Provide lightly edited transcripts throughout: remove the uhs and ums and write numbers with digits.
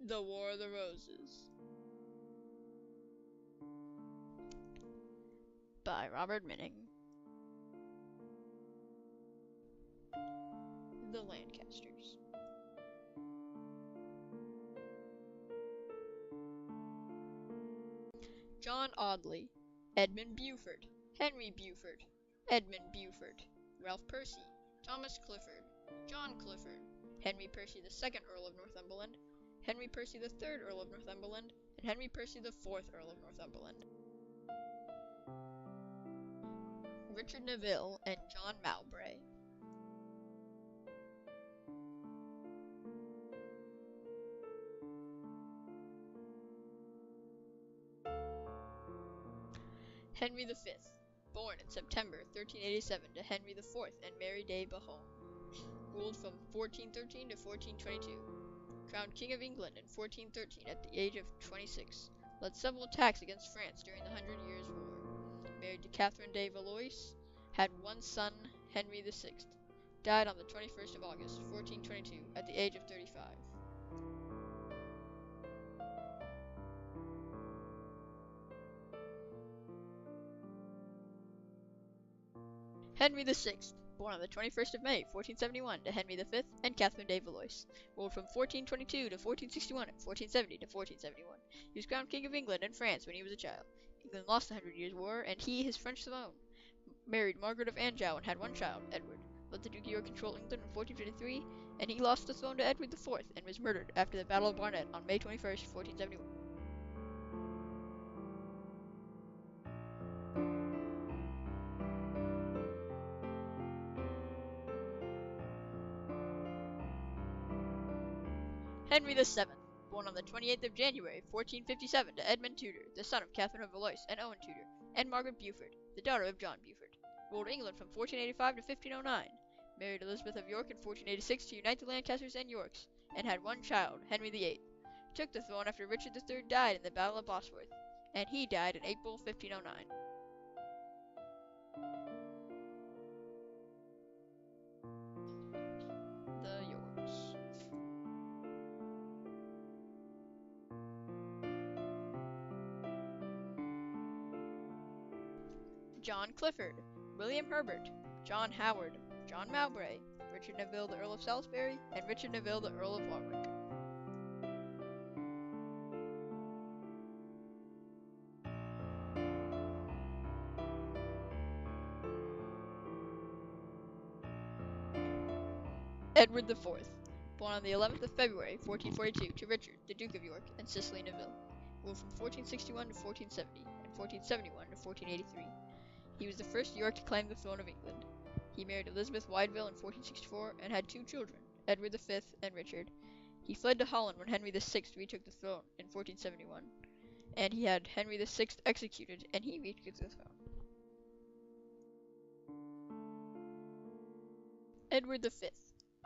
The War of the Roses by Robert Minning. The Lancasters. John Audley, Edmund Beaufort, Henry Beaufort, Edmund Beaufort, Ralph Percy, Thomas Clifford, John Clifford, Henry Percy II, Earl of Northumberland, Henry Percy III, Earl of Northumberland, and Henry Percy IV, Earl of Northumberland. Richard Neville and John Mowbray. Henry V, born in September 1387 to Henry IV and Mary de Bohun, ruled from 1413 to 1422, crowned King of England in 1413 at the age of 26, led several attacks against France during the Hundred Years' War, married to Catherine de Valois, had one son, Henry VI, died on the 21st of August, 1422, at the age of 35. Henry VI, born on the 21st of May, 1471, to Henry V and Catherine de Valois, ruled from 1422 to 1461 and 1470 to 1471. He was crowned King of England and France when he was a child. England lost the Hundred Years' War, and he, his French throne, married Margaret of Anjou and had one child, Edward. Let the Duke of York control England in 1453, and he lost the throne to Edward IV and was murdered after the Battle of Barnet on May 21st, 1471. Henry VII, born on the 28th of January, 1457, to Edmund Tudor, the son of Catherine of Valois and Owen Tudor, and Margaret Beaufort, the daughter of John Beaufort, ruled England from 1485 to 1509, married Elizabeth of York in 1486 to unite the Lancasters and Yorks, and had one child, Henry VIII, took the throne after Richard III died in the Battle of Bosworth, and he died in April 1509. The Yorks. John Clifford, William Herbert, John Howard, John Mowbray, Richard Neville the Earl of Salisbury, and Richard Neville the Earl of Warwick. Edward IV, born on the 11th of February, 1442, to Richard, the Duke of York, and Cicely Neville, ruled from 1461 to 1470, and 1471 to 1483. He was the first York to claim the throne of England. He married Elizabeth Wydeville in 1464 and had two children, Edward V and Richard. He fled to Holland when Henry VI retook the throne in 1471, and he had Henry VI executed, and he retook the throne. Edward V,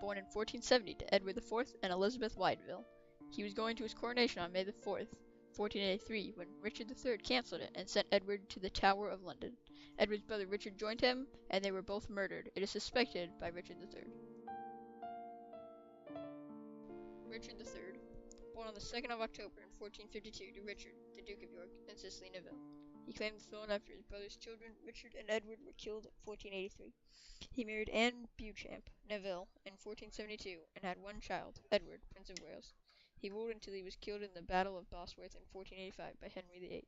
born in 1470 to Edward IV and Elizabeth Wydeville. He was going to his coronation on May the 4th, 1483, when Richard III cancelled it and sent Edward to the Tower of London. Edward's brother Richard joined him, and they were both murdered. It is suspected by Richard III. Richard III, born on the 2nd of October in 1452 to Richard, the Duke of York, and Cicely Neville. He claimed the throne after his brother's children, Richard and Edward, were killed in 1483. He married Anne Beauchamp Neville in 1472 and had one child, Edward, Prince of Wales. He ruled until he was killed in the Battle of Bosworth in 1485 by Henry VIII.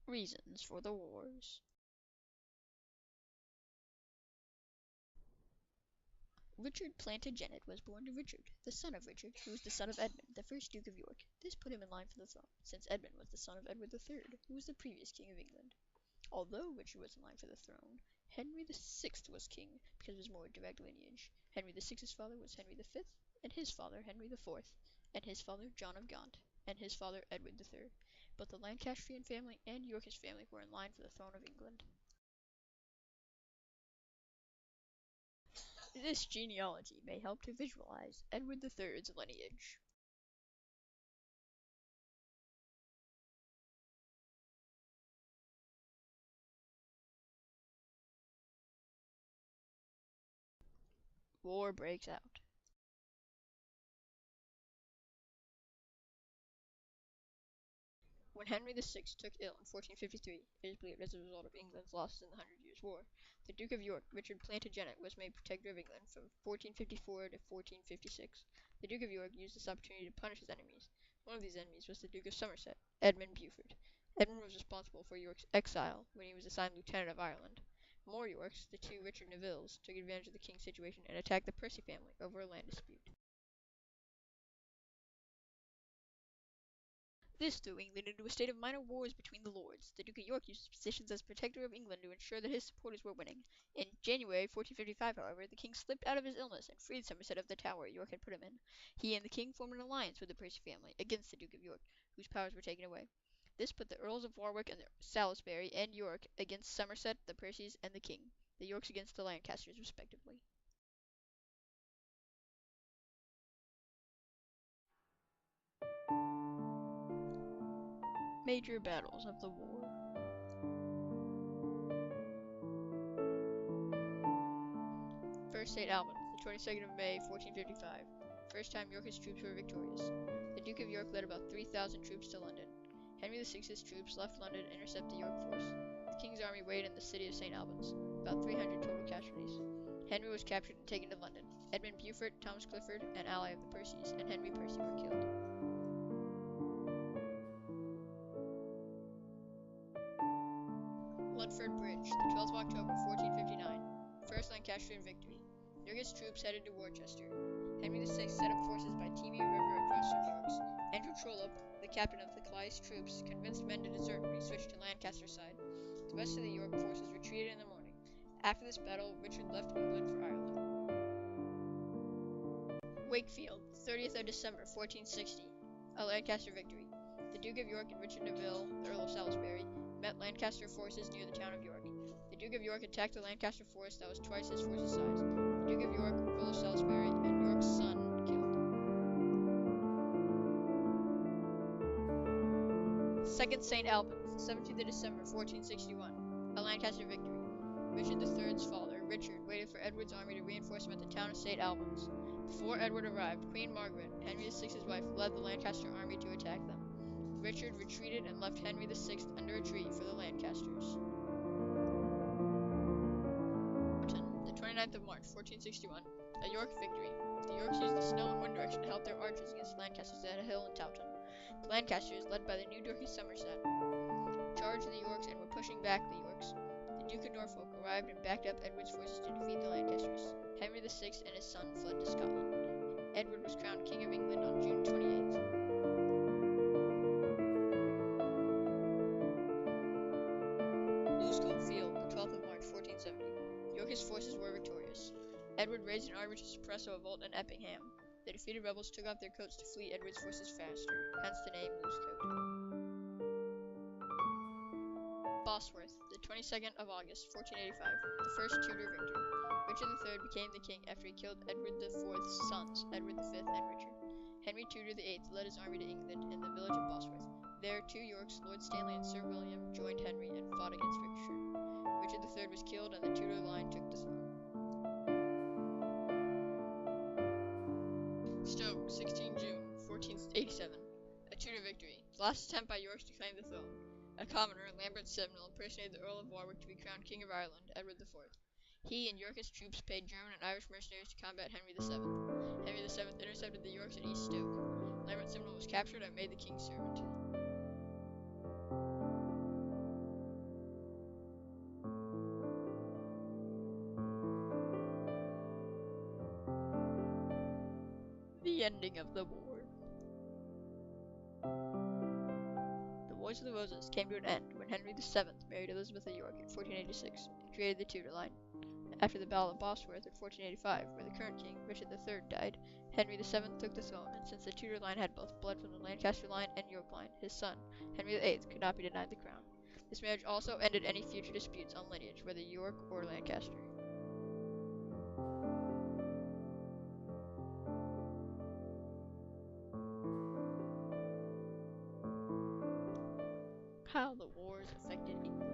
Reasons for the wars. Richard Plantagenet was born to Richard, the son of Richard, who was the son of Edmund, the first Duke of York. This put him in line for the throne, since Edmund was the son of Edward III, who was the previous King of England. Although Richard was in line for the throne, Henry VI was king because of his more direct lineage. Henry VI's father was Henry V, and his father Henry IV, and his father John of Gaunt, and his father Edward III. Both the Lancastrian family and Yorkist family were in line for the throne of England. This genealogy may help to visualize Edward III's lineage. War breaks out. When Henry VI took ill in 1453, it is believed as a result of England's losses in the Hundred Years' War, the Duke of York, Richard Plantagenet, was made Protector of England from 1454 to 1456. The Duke of York used this opportunity to punish his enemies. One of these enemies was the Duke of Somerset, Edmund Beaufort. Edmund was responsible for York's exile when he was assigned Lieutenant of Ireland. More Yorks, the two Richard Nevilles, took advantage of the king's situation and attacked the Percy family over a land dispute. This threw England into a state of minor wars between the lords. The Duke of York used his positions as Protector of England to ensure that his supporters were winning. In January 1455, however, the king slipped out of his illness and freed Somerset of the tower York had put him in. He and the king formed an alliance with the Percy family against the Duke of York, whose powers were taken away. This put the Earls of Warwick and Salisbury and York against Somerset, the Percys, and the king, the Yorks against the Lancasters, respectively. Major battles of the war. First St. Albans, the 22nd of May, 1455. First time Yorkist troops were victorious. The Duke of York led about 3,000 troops to London. Henry VI's troops left London to intercept the York force. The king's army waited in the city of St. Albans, about 300 total casualties. Henry was captured and taken to London. Edmund Beaufort, Thomas Clifford, an ally of the Percys, and Henry Percy were killed. Ludford Bridge, the 12th of October, 1459. First Lancastrian victory. Yorkist troops headed to Worcester. Henry VI set up forces by Teme River across from York's. Andrew Trollope, the captain of the Clyde's troops, convinced men to desert when he switched to Lancaster's side. The rest of the York forces retreated in the morning. After this battle, Richard left England for Ireland. Wakefield, 30th of December, 1460. A Lancaster victory. The Duke of York and Richard Neville, the Earl of Salisbury, met Lancaster forces near the town of York. The Duke of York attacked the Lancaster force that was twice his force's size. The Duke of York, Earl of Salisbury, and York's son killed. Second St. Albans, 17th of December, 1461. A Lancaster victory. Richard III's father, Richard, waited for Edward's army to reinforce him at the town of St. Albans. Before Edward arrived, Queen Margaret, Henry VI's wife, led the Lancaster army to attack them. Richard retreated and left Henry VI under a tree for the Lancasters. The 29th of March, 1461. A York victory. The Yorks used the snow in one direction to help their archers against the Lancasters at a hill in Towton. The Lancasters, led by the new Duke of Somerset, charged the Yorks and were pushing back the Yorks. The Duke of Norfolk arrived and backed up Edward's forces to defeat the Lancasters. Henry VI and his son fled to Scotland. Edward was crowned King of England on June 28th. Field, the 12th of March, 1470. Yorkist forces were victorious. Edward raised an army to suppress a revolt in Eppingham. The defeated rebels took off their coats to flee Edward's forces faster, hence the name Loosecoat. Bosworth, the 22nd of August, 1485. The first Tudor victory. Richard III became the king after he killed Edward IV's sons, Edward V and Richard. Henry Tudor VIII led his army to England in the village of Bosworth. There, two Yorks, Lord Stanley and Sir William, joined Henry and fought against Richard. Richard III was killed and the Tudor line took the throne. Stoke, 16 June, 1487. A Tudor victory. The last attempt by Yorks to claim the throne. A commoner, Lambert Simnel, impersonated the Earl of Warwick to be crowned King of Ireland, Edward IV. He and Yorkist troops paid German and Irish mercenaries to combat Henry VII. Henry VII intercepted the Yorks at East Stoke. Lambert Simnel was captured and made the king's servant. The ending of the war. The Wars of the Roses came to an end when Henry VII married Elizabeth of York in 1486 and created the Tudor line. After the Battle of Bosworth in 1485, where the current king, Richard III, died, Henry VII took the throne, and since the Tudor line had both blood from the Lancaster line and York line, his son, Henry VIII, could not be denied the crown. This marriage also ended any future disputes on lineage, whether York or Lancaster. How the wars affected England.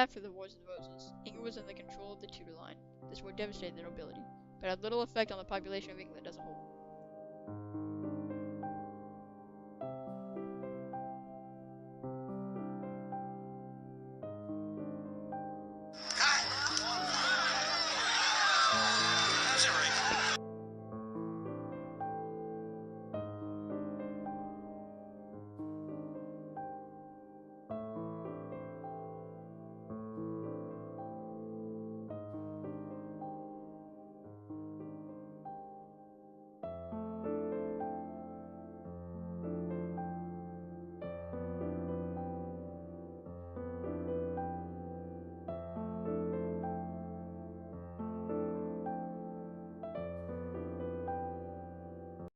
After the Wars of the Roses, England was in the control of the Tudor line. This war devastated the nobility, but had little effect on the population of England as a whole.